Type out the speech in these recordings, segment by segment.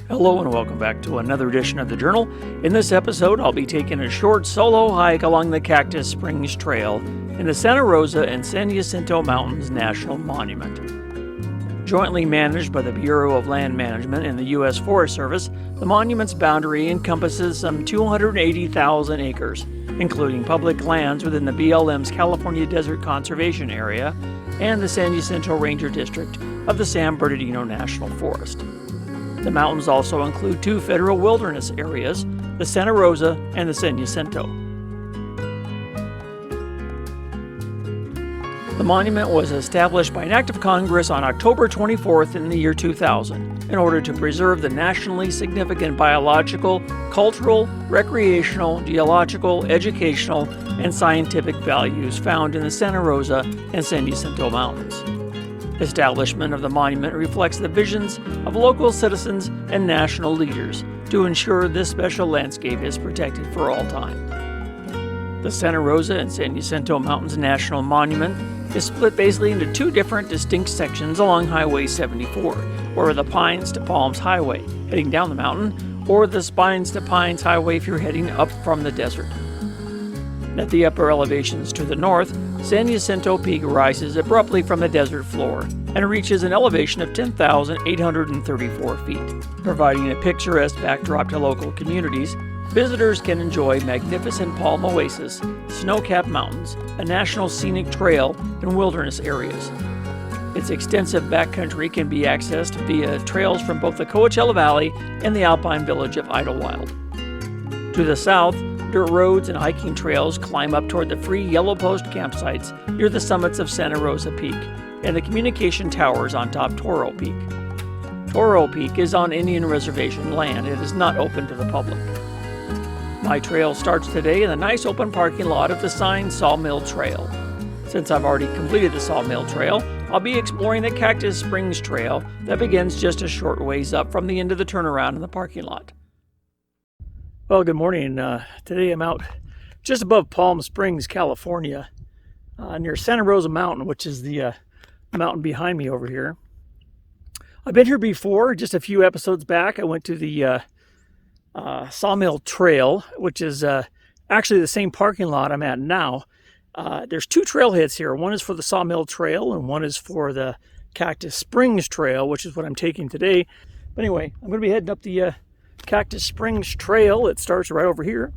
Hello and welcome back to another edition of the Journal. In this episode, I'll be taking a short solo hike along the Cactus Springs Trail in the Santa Rosa and San Jacinto Mountains National Monument. Jointly managed by the Bureau of Land Management and the U.S. Forest Service, the monument's boundary encompasses some 280,000 acres, including public lands within the BLM's California Desert Conservation Area and the San Jacinto Ranger District of the San Bernardino National Forest. The mountains also include two federal wilderness areas, the Santa Rosa and the San Jacinto. The monument was established by an act of Congress on October 24th in the year 2000 in order to preserve the nationally significant biological, cultural, recreational, geological, educational, and scientific values found in the Santa Rosa and San Jacinto Mountains. Establishment of the monument reflects the visions of local citizens and national leaders to ensure this special landscape is protected for all time. The Santa Rosa and San Jacinto Mountains National Monument is split basically into two different distinct sections along Highway 74, or the Pines to Palms Highway, heading down the mountain, or the Spines to Pines Highway if you're heading up from the desert. At the upper elevations to the north, San Jacinto Peak rises abruptly from the desert floor and reaches an elevation of 10,834 feet. Providing a picturesque backdrop to local communities, visitors can enjoy magnificent palm oasis, snow-capped mountains, a national scenic trail, and wilderness areas. Its extensive backcountry can be accessed via trails from both the Coachella Valley and the alpine village of Idlewild. To the south, dirt roads and hiking trails climb up toward the free Yellow Post campsites near the summits of Santa Rosa Peak and the communication towers on top Toro Peak. Toro Peak is on Indian Reservation land and is not open to the public. My trail starts today in the nice open parking lot of the signed Sawmill Trail. Since I've already completed the Sawmill Trail, I'll be exploring the Cactus Springs Trail that begins just a short ways up from the end of the turnaround in the parking lot. Well, good morning. Today I'm out just above Palm Springs, California, near Santa Rosa Mountain, which is the mountain behind me over here. I've been here before, just a few episodes back. I went to the Sawmill Trail, which is actually the same parking lot I'm at now. There's two trailheads here. One is for the Sawmill Trail and one is for the Cactus Springs Trail, which is what I'm taking today. But anyway, I'm going to be heading up the Cactus Springs Trail. It starts right over here,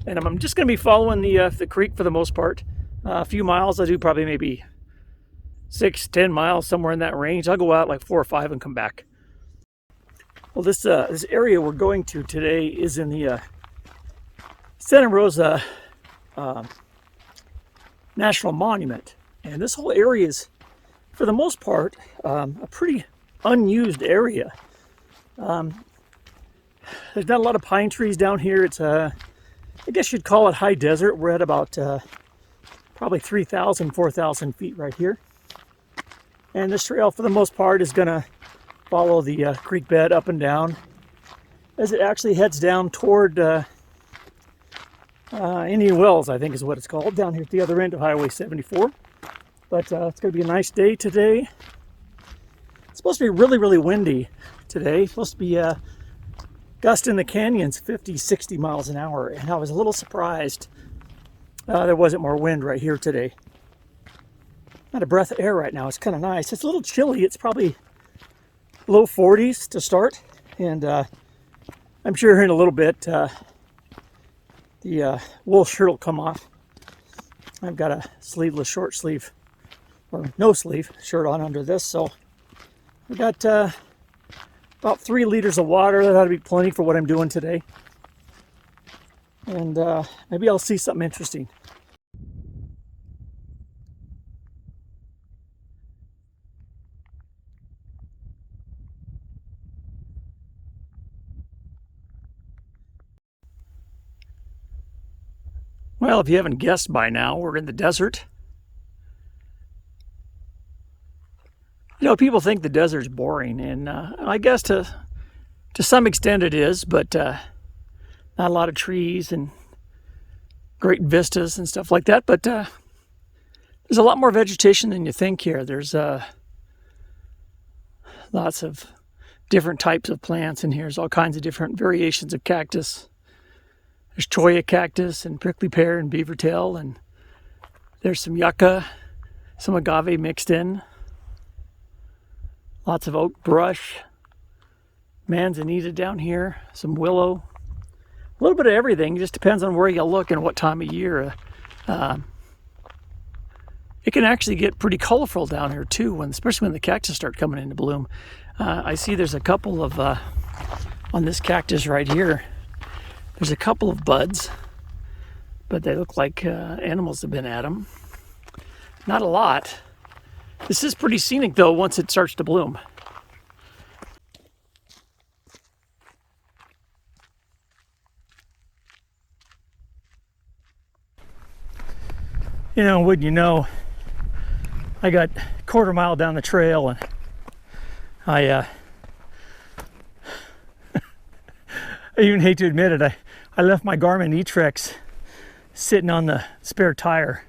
and I'm just going to be following the creek for the most part. A few miles. I do probably maybe 6-10 miles, somewhere in that range. I'll go out like 4 or 5 and come back. Well, this area we're going to today is in the Santa Rosa National Monument, and this whole area is, for the most part, a pretty unused area. There's not a lot of pine trees down here. It's I guess you'd call it high desert. We're at about probably 3,000, 4,000 feet right here. And this trail, for the most part, is going to follow the creek bed up and down as it actually heads down toward Indian Wells, I think is what it's called, down here at the other end of Highway 74. But it's going to be a nice day today. It's supposed to be really, really windy today. It's supposed to be gust in the canyons 50, 60 miles an hour, and I was a little surprised there wasn't more wind right here today. Not a breath of air right now. It's kind of nice. It's a little chilly. It's probably low 40s to start, and I'm sure here in a little bit the wool shirt will come off. I've got a sleeveless short sleeve or no sleeve shirt on under this, so I got about 3 liters of water. That ought to be plenty for what I'm doing today. And maybe I'll see something interesting. Well, if you haven't guessed by now, we're in the desert. You know, people think the desert's boring, and I guess to some extent it is, but not a lot of trees and great vistas and stuff like that. But there's a lot more vegetation than you think here. There's lots of different types of plants in here. There's all kinds of different variations of cactus. There's cholla cactus and prickly pear and beaver tail, and there's some yucca, some agave mixed in. Lots of oak brush, manzanita down here, some willow. A little bit of everything. It just depends on where you look and what time of year. It can actually get pretty colorful down here too, especially when the cactus start coming into bloom. I see there's a couple of, on this cactus right here, there's a couple of buds, but they look like animals have been at them. Not a lot. This is pretty scenic though once it starts to bloom. You know, wouldn't you know, I got a quarter mile down the trail and I even hate to admit it, I left my Garmin e-Trex sitting on the spare tire.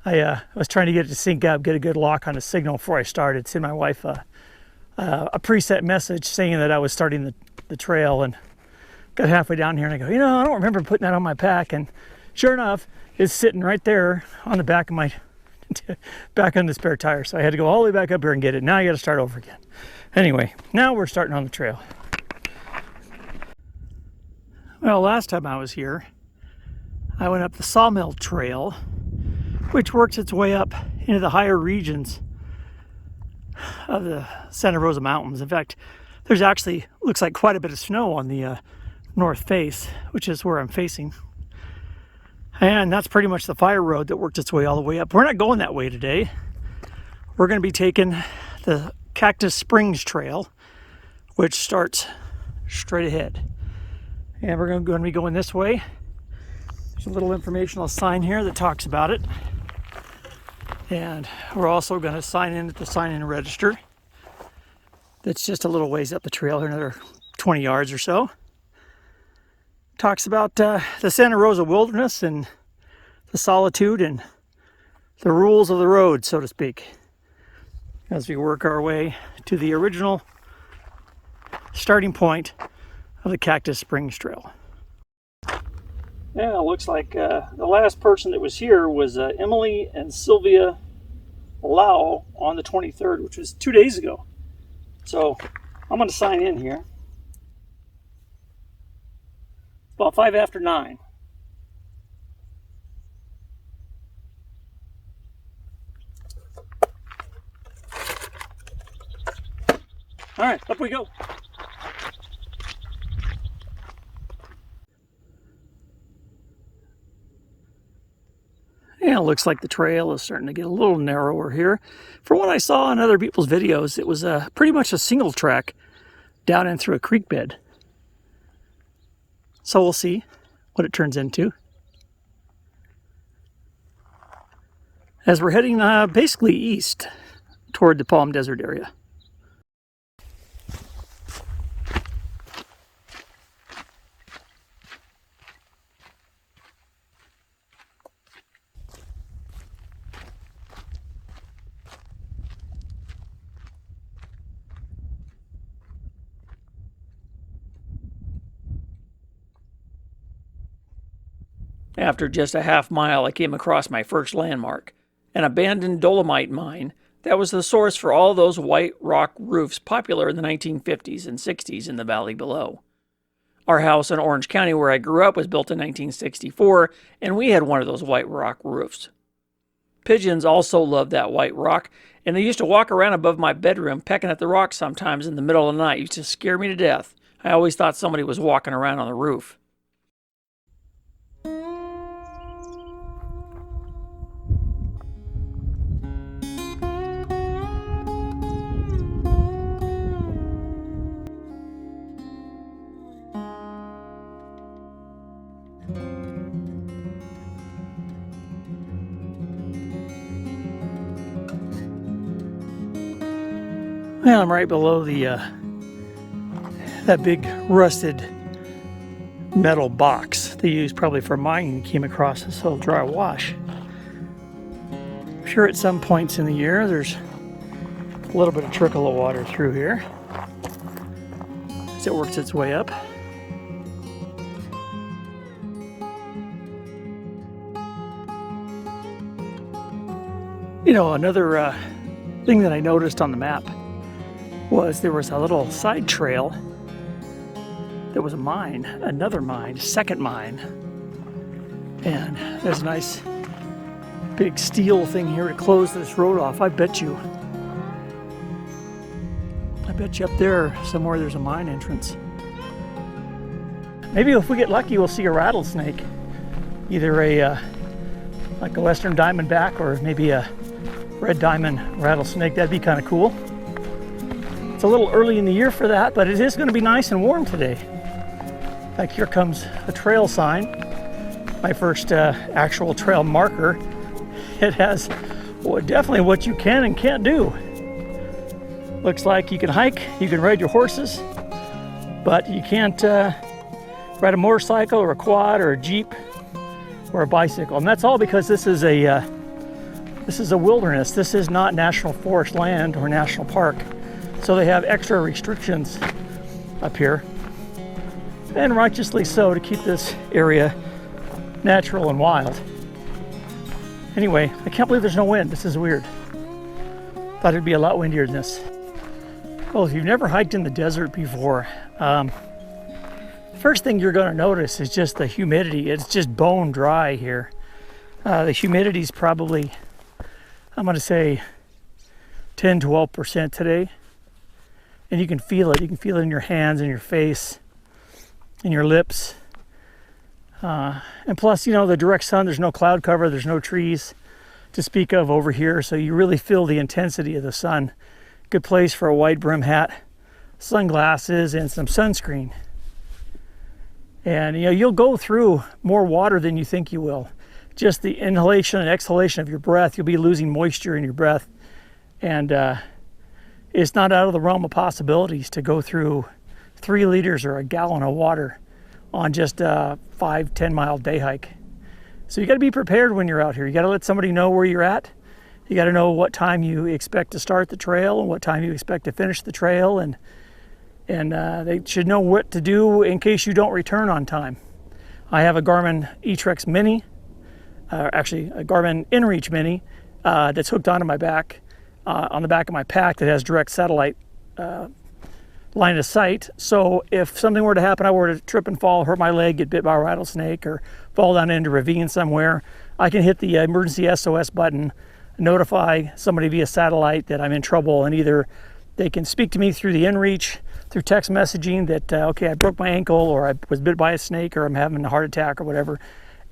I was trying to get it to sync up, get a good lock on the signal before I started. Send my wife a preset message saying that I was starting the trail, and got halfway down here and I go, you know, I don't remember putting that on my pack, and sure enough, it's sitting right there on the back of my back on the spare tire. So I had to go all the way back up here and get it. Now I got to start over again. Anyway, now we're starting on the trail. Well, last time I was here, I went up the Sawmill Trail, which works its way up into the higher regions of the Santa Rosa Mountains. In fact, there's actually, looks like quite a bit of snow on the north face, which is where I'm facing. And that's pretty much the fire road that worked its way all the way up. We're not going that way today. We're going to be taking the Cactus Springs Trail, which starts straight ahead. And we're going to be going this way. There's a little informational sign here that talks about it. And we're also going to sign in at the sign-in register. That's just a little ways up the trail, another 20 yards or so. Talks about the Santa Rosa wilderness and the solitude and the rules of the road, so to speak, as we work our way to the original starting point of the Cactus Springs Trail. Yeah, it looks like the last person that was here was Emily and Sylvia Lau on the 23rd, which was 2 days ago. So I'm going to sign in here. About 5 after 9. All right, up we go. Yeah, it looks like the trail is starting to get a little narrower here. From what I saw in other people's videos, it was pretty much a single track down in through a creek bed. So we'll see what it turns into. As we're heading basically east toward the Palm Desert area. After just a half mile, I came across my first landmark, an abandoned dolomite mine that was the source for all those white rock roofs popular in the 1950s and 60s in the valley below. Our house in Orange County, where I grew up, was built in 1964, and we had one of those white rock roofs. Pigeons also loved that white rock, and they used to walk around above my bedroom pecking at the rocks sometimes in the middle of the night. It used to scare me to death. I always thought somebody was walking around on the roof. Well, I'm right below the that big rusted metal box they use probably for mining. Came across this little dry wash. I'm sure at some points in the year there's a little bit of trickle of water through here. as it works its way up. You know, another thing that I noticed on the map was there was a little side trail. There was a mine, another mine, second mine. And there's a nice big steel thing here to close this road off. I bet you up there somewhere there's a mine entrance. Maybe if we get lucky we'll see a rattlesnake. Either like a western diamondback or maybe a red diamond rattlesnake. That'd be kind of cool. It's a little early in the year for that, but it is going to be nice and warm today. In fact, here comes a trail sign. My first actual trail marker. It has definitely what you can and can't do. Looks like you can hike, you can ride your horses, but you can't ride a motorcycle or a quad or a Jeep or a bicycle. And that's all because this is a wilderness. This is not national forest land or national park. So they have extra restrictions up here. And righteously so, to keep this area natural and wild. Anyway, I can't believe there's no wind. This is weird. Thought it'd be a lot windier than this. Well, if you've never hiked in the desert before, first thing you're going to notice is just the humidity. It's just bone dry here. The humidity is probably, I'm going to say 10-12% today. And you can feel it. You can feel it in your hands, in your face, in your lips. And plus, you know, the direct sun, there's no cloud cover, there's no trees to speak of over here. So you really feel the intensity of the sun. Good place for a wide brim hat, sunglasses, and some sunscreen. And you know, you'll go through more water than you think you will. Just the inhalation and exhalation of your breath, you'll be losing moisture in your breath. And it's not out of the realm of possibilities to go through 3 liters or a gallon of water on just a 5-10 mile day hike. So you got to be prepared when you're out here. You got to let somebody know where you're at. You got to know what time you expect to start the trail and what time you expect to finish the trail, and they should know what to do in case you don't return on time. I have a Garmin eTrex Mini, actually a Garmin InReach Mini that's hooked onto my back, on the back of my pack, that has direct satellite line of sight. So if something were to happen, I were to trip and fall, hurt my leg, get bit by a rattlesnake, or fall down into a ravine somewhere, I can hit the emergency SOS button, notify somebody via satellite that I'm in trouble, and either they can speak to me through the InReach, through text messaging that, okay, I broke my ankle, or I was bit by a snake, or I'm having a heart attack, or whatever,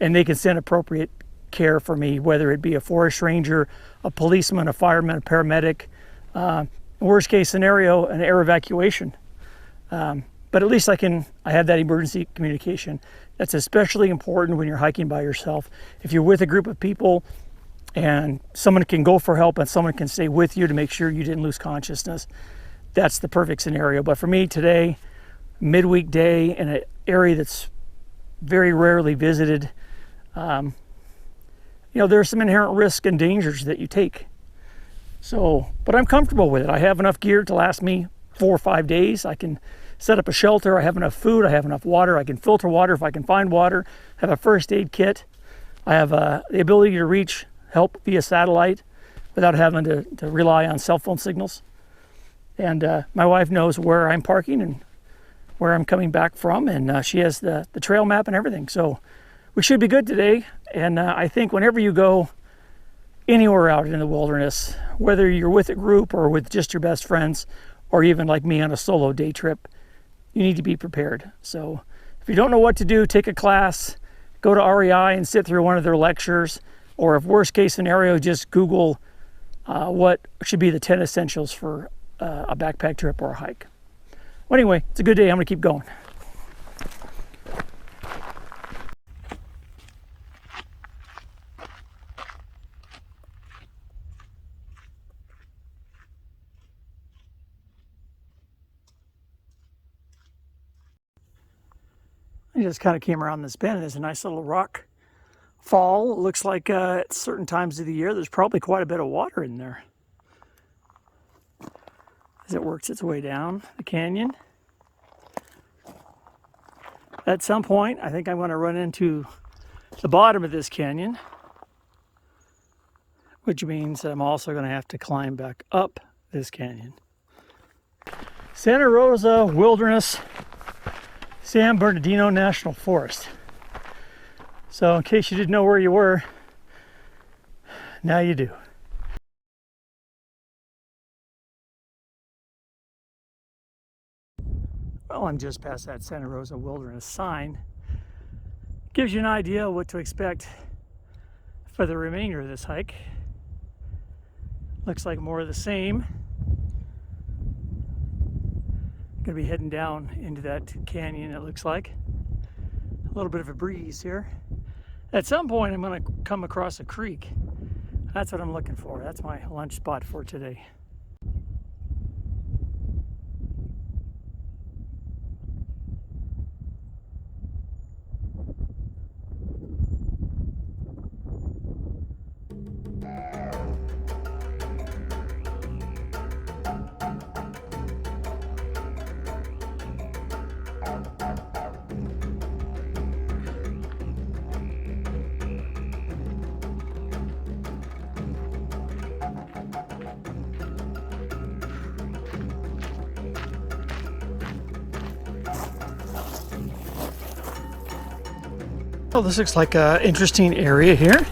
and they can send appropriate care for me, whether it be a forest ranger, a policeman, a fireman, a paramedic, worst case scenario, an air evacuation. But at least I have that emergency communication. That's especially important when you're hiking by yourself. If you're with a group of people and someone can go for help and someone can stay with you to make sure you didn't lose consciousness, that's the perfect scenario. But for me today, midweek day in an area that's very rarely visited, you know, there's some inherent risk and dangers that you take. So, but I'm comfortable with it. I have enough gear to last me 4 or 5 days. I can set up a shelter. I have enough food. I have enough water. I can filter water if I can find water. I have a first aid kit. I have the ability to reach help via satellite without having to rely on cell phone signals. And my wife knows where I'm parking and where I'm coming back from, and she has the trail map and everything. So we should be good today. And I think whenever you go anywhere out in the wilderness, whether you're with a group or with just your best friends, or even like me on a solo day trip, you need to be prepared. So if you don't know what to do, take a class, go to REI and sit through one of their lectures, or if worst case scenario, just Google what should be the 10 essentials for a backpack trip or a hike. Well, anyway, it's a good day. I'm gonna keep going. I just kind of came around this bend. There's a nice little rock fall. It looks like at certain times of the year, there's probably quite a bit of water in there as it works its way down the canyon. At some point, I think I'm going to run into the bottom of this canyon, which means I'm also going to have to climb back up this canyon. Santa Rosa Wilderness, San Bernardino National Forest. So in case you didn't know where you were, now you do. Well, I'm just past that Santa Rosa Wilderness sign. Gives you an idea of what to expect for the remainder of this hike. Looks like more of the same. Gonna be heading down into that canyon, it looks like. A little bit of a breeze here. At some point, I'm gonna come across a creek. That's what I'm looking for. That's my lunch spot for today. Well, this looks like an interesting area here,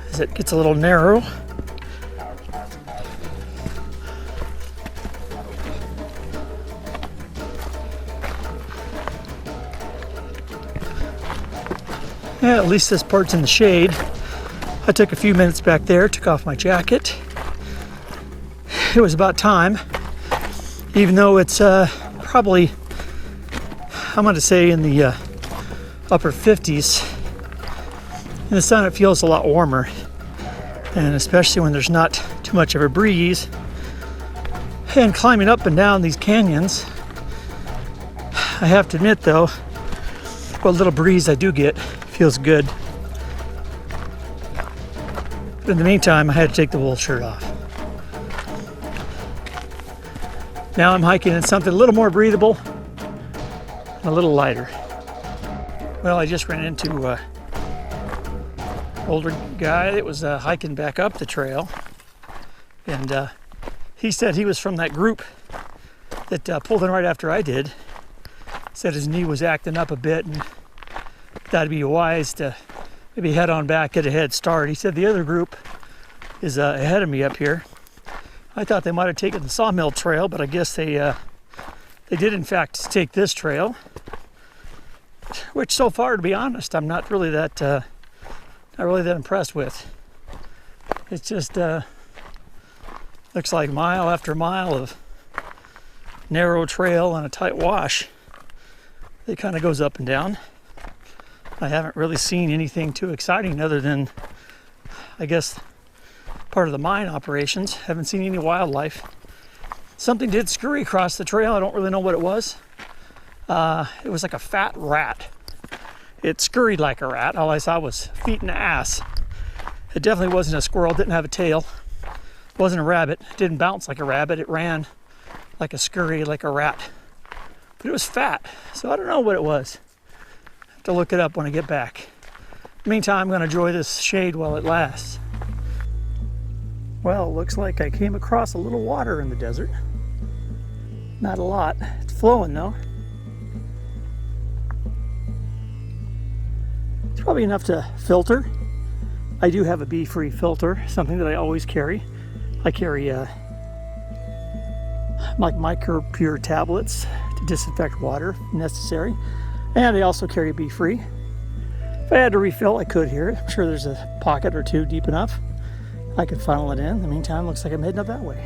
as it gets a little narrow. Yeah, at least this part's in the shade. I took a few minutes back there, took off my jacket. It was about time, even though it's probably, I'm going to say, in the upper 50s. In the sun it feels a lot warmer, and especially when there's not too much of a breeze. And climbing up and down these canyons, I have to admit though, what little breeze I do get feels good. But in the meantime, I had to take the wool shirt off. Now I'm hiking in something a little more breathable, a little lighter. Well, I just ran into an older guy that was hiking back up the trail, and he said he was from that group that pulled in right after I did. Said his knee was acting up a bit and thought it'd be wise to maybe head on back, get a head start. He said the other group is ahead of me up here. I thought they might have taken the Sawmill Trail, but I guess they did in fact take this trail. Which so far, to be honest, I'm not really that impressed with. It's just looks like mile after mile of narrow trail and a tight wash. It kind of goes up and down. I haven't really seen anything too exciting other than, I guess, part of the mine operations. Haven't seen any wildlife. Something did scurry across the trail. I don't really know what it was. It was like a fat rat. It scurried like a rat. All I saw was feet and ass. It definitely wasn't a squirrel. Didn't have a tail. Wasn't a rabbit. It didn't bounce like a rabbit. It ran like a scurry, like a rat. But it was fat, so I don't know what it was. I have to look it up when I get back. Meantime, I'm going to enjoy this shade while it lasts. Well, it looks like I came across a little water in the desert. Not a lot. It's flowing though. It's probably enough to filter. I do have a bee-free filter, something that I always carry. I carry like micro-pure tablets to disinfect water if necessary. And I also carry bee-free. If I had to refill, I could here. I'm sure there's a pocket or two deep enough. I could funnel it in. In the meantime, looks like I'm heading up that way.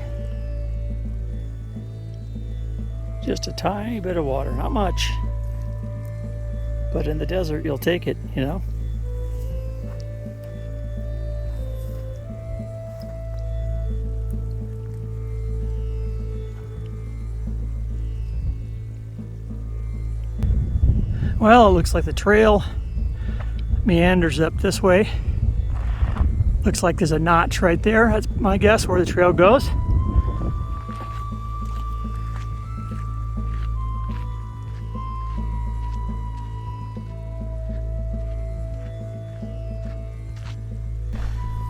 Just a tiny bit of water, not much. But in the desert, you'll take it, you know. Well, it looks like the trail meanders up this way. Looks like there's a notch right there. That's my guess where the trail goes.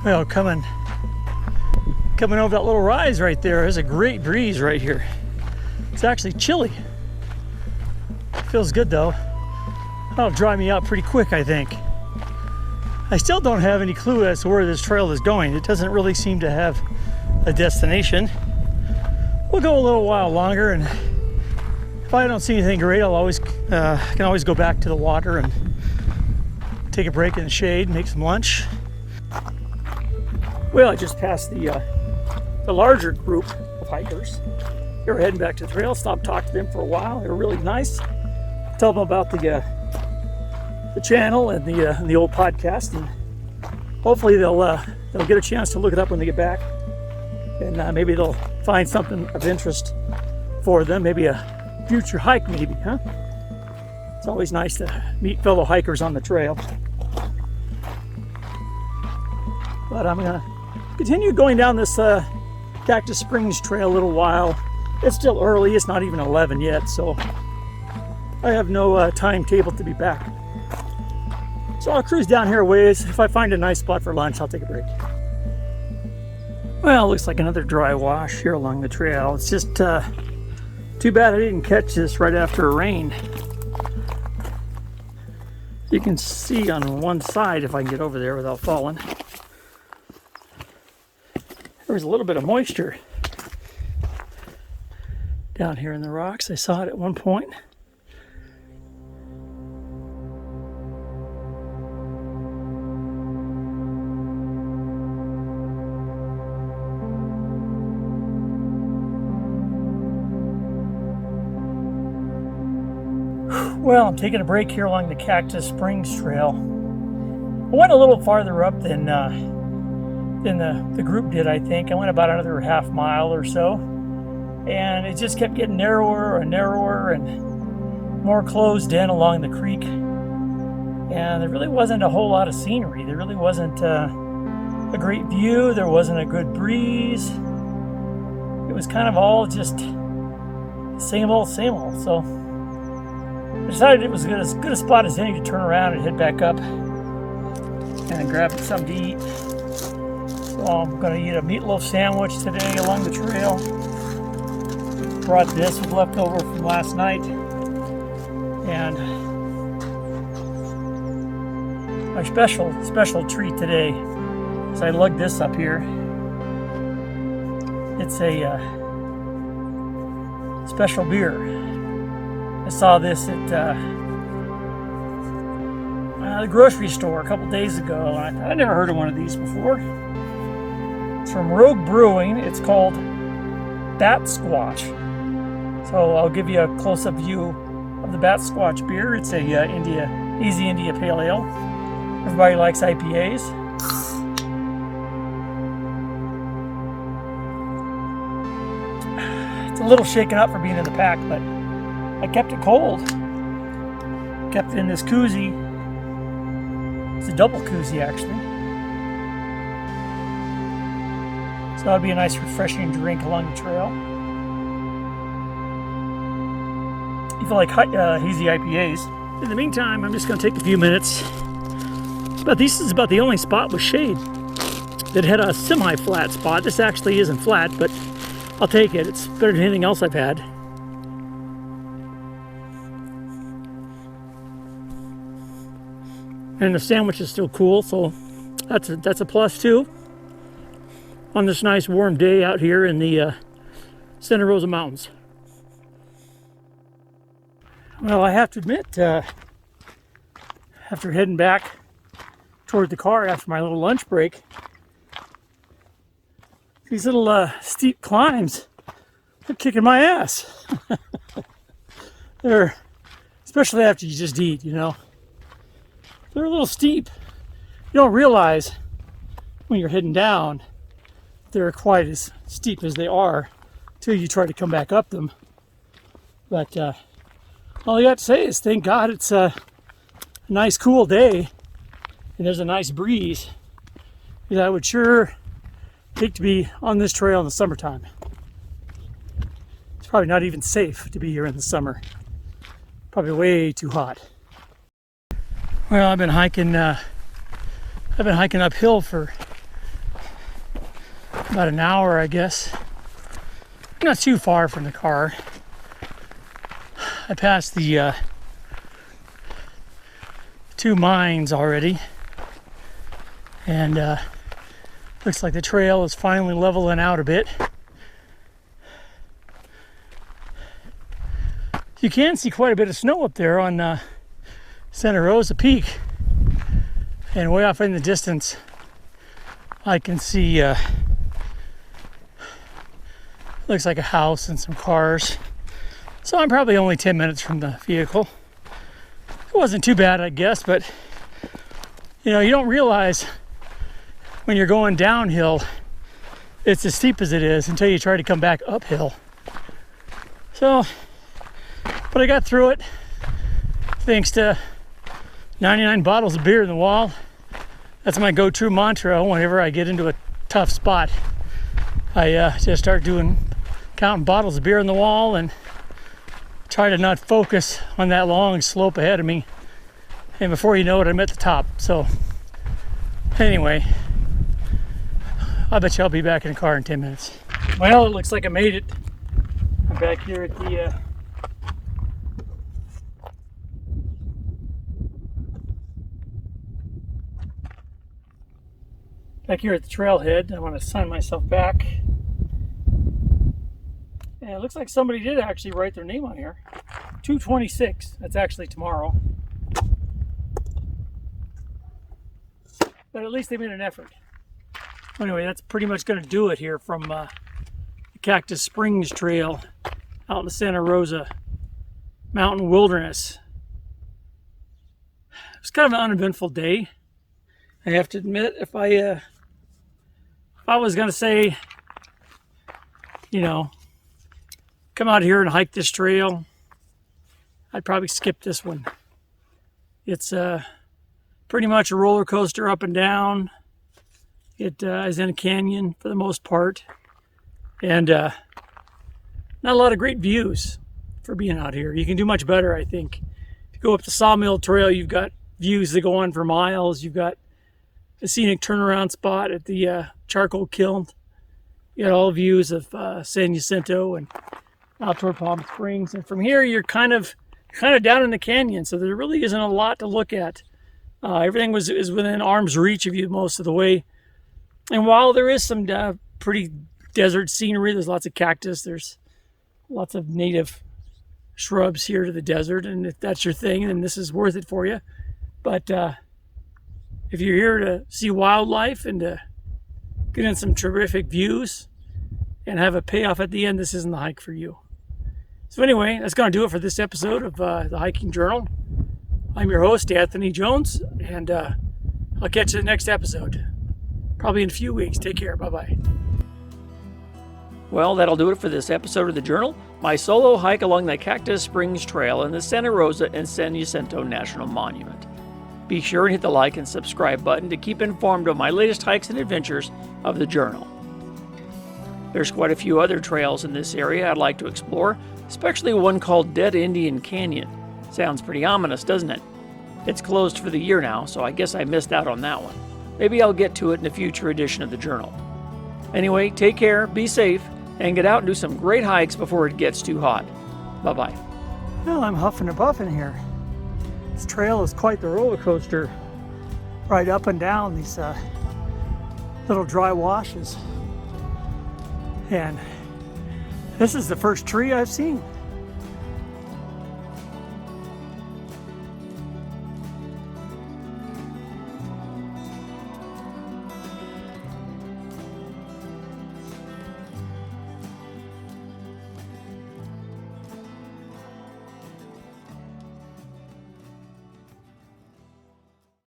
Well, coming over that little rise right there, there's a great breeze right here. It's actually chilly. Feels good though. That'll dry me out pretty quick, I think. I still don't have any clue as to where this trail is going. It doesn't really seem to have a destination. We'll go a little while longer, and if I don't see anything great, I'll always can always go back to the water and take a break in the shade, make some lunch. Well, I just passed the larger group of hikers. They were heading back to the trail. Stopped, talked to them for a while. They were really nice. Tell them about the channel and the old podcast, and hopefully they'll get a chance to look it up when they get back, and maybe they'll find something of interest for them. Maybe a future hike, maybe, huh? It's always nice to meet fellow hikers on the trail. But I'm gonna continue going down this Cactus Springs Trail a little while. It's still early. It's not even 11 yet, so I have no timetable to be back. So I'll cruise down here a ways. If I find a nice spot for lunch, I'll take a break. Well, it looks like another dry wash here along the trail. It's just too bad I didn't catch this right after a rain. You can see on one side, if I can get over there without falling, there was a little bit of moisture down here in the rocks. I saw it at one point. Well, I'm taking a break here along the Cactus Springs Trail. I went a little farther up than the group did, I think. I went about another half mile or so, and it just kept getting narrower and narrower and more closed in along the creek. And there really wasn't a whole lot of scenery. There really wasn't a great view. There wasn't a good breeze. It was kind of all just same old, same old. So I decided it was as good a spot as any to turn around and head back up and grab something to eat. So I'm going to eat a meatloaf sandwich today along the trail. Brought this with leftover from last night. And my special treat today is I lugged this up here. It's a special beer. I saw this at the grocery store a couple days ago, and I never heard of one of these before. It's from Rogue Brewing. It's called Bat Squatch. So I'll give you a close-up view of the Bat Squatch beer. It's a Easy India Pale Ale. Everybody likes IPAs. It's a little shaken up for being in the pack, but I kept it cold. Kept it in this koozie. It's a double koozie, actually. So that'll be a nice refreshing drink along the trail. You feel like hazy IPAs. In the meantime, I'm just going to take a few minutes. But this is about the only spot with shade that had a semi-flat spot. This actually isn't flat, but I'll take it. It's better than anything else I've had. And the sandwich is still cool, so that's a plus too. On this nice warm day out here in the Santa Rosa Mountains. Well, I have to admit, after heading back toward the car after my little lunch break, these little steep climbs are kicking my ass. They're, especially after you just eat, you know. They're a little steep. You don't realize when you're heading down they're quite as steep as they are till you try to come back up them. But all I got to say is thank God it's a nice cool day and there's a nice breeze, because I would sure hate to be on this trail in the summertime. It's probably not even safe to be here in the summer. Probably way too hot. Well, I've been hiking uphill for about an hour, I guess. Not too far from the car. I passed the 2 mines already, and looks like the trail is finally leveling out a bit. You can see quite a bit of snow up there on Santa Rosa Peak, and way off in the distance I can see looks like a house and some cars. So I'm probably only 10 minutes from the vehicle. It wasn't too bad, I guess, but you know, you don't realize when you're going downhill it's as steep as it is until you try to come back uphill. So, but I got through it thanks to 99 bottles of beer in the wall. That's my go-to mantra whenever I get into a tough spot. I just start counting bottles of beer in the wall and try to not focus on that long slope ahead of me. And before you know it, I'm at the top. So anyway, I bet you I'll be back in the car in 10 minutes. Well, it looks like I made it. I'm back here at the trailhead. I want to sign myself back. And it looks like somebody did actually write their name on here. 226. That's actually tomorrow. But at least they made an effort. Anyway, that's pretty much going to do it here from the Cactus Springs Trail out in the Santa Rosa mountain wilderness. It was kind of an uneventful day. I have to admit, if I was going to say, you know, come out here and hike this trail, I'd probably skip this one. It's pretty much a roller coaster up and down. It is in a canyon for the most part, and not a lot of great views for being out here. You can do much better, I think. If you go up the Sawmill Trail, you've got views that go on for miles. You've got a scenic turnaround spot at the charcoal kiln. You got all views of San Jacinto and out toward Palm Springs, and from here you're kind of down in the canyon, so there really isn't a lot to look at. Everything is within arm's reach of you most of the way, and while there is some pretty desert scenery, there's lots of cactus, there's lots of native shrubs here to the desert, and if that's your thing, then this is worth it for you. But if you're here to see wildlife and to get in some terrific views and have a payoff at the end, this isn't the hike for you. So anyway, that's going to do it for this episode of the Hiking Journal. I'm your host, Anthony Jones, and I'll catch you in the next episode. Probably in a few weeks. Take care. Bye-bye. Well, that'll do it for this episode of the Journal. My solo hike along the Cactus Springs Trail in the Santa Rosa and San Jacinto National Monument. Be sure and hit the like and subscribe button to keep informed of my latest hikes and adventures of the Journal. There's quite a few other trails in this area I'd like to explore, especially one called Dead Indian Canyon. Sounds pretty ominous, doesn't it? It's closed for the year now, so I guess I missed out on that one. Maybe I'll get to it in a future edition of the Journal. Anyway, take care, be safe, and get out and do some great hikes before it gets too hot. Bye-bye. Well, I'm huffing and puffing here. This trail is quite the roller coaster. Right up and down these little dry washes. And this is the first tree I've seen.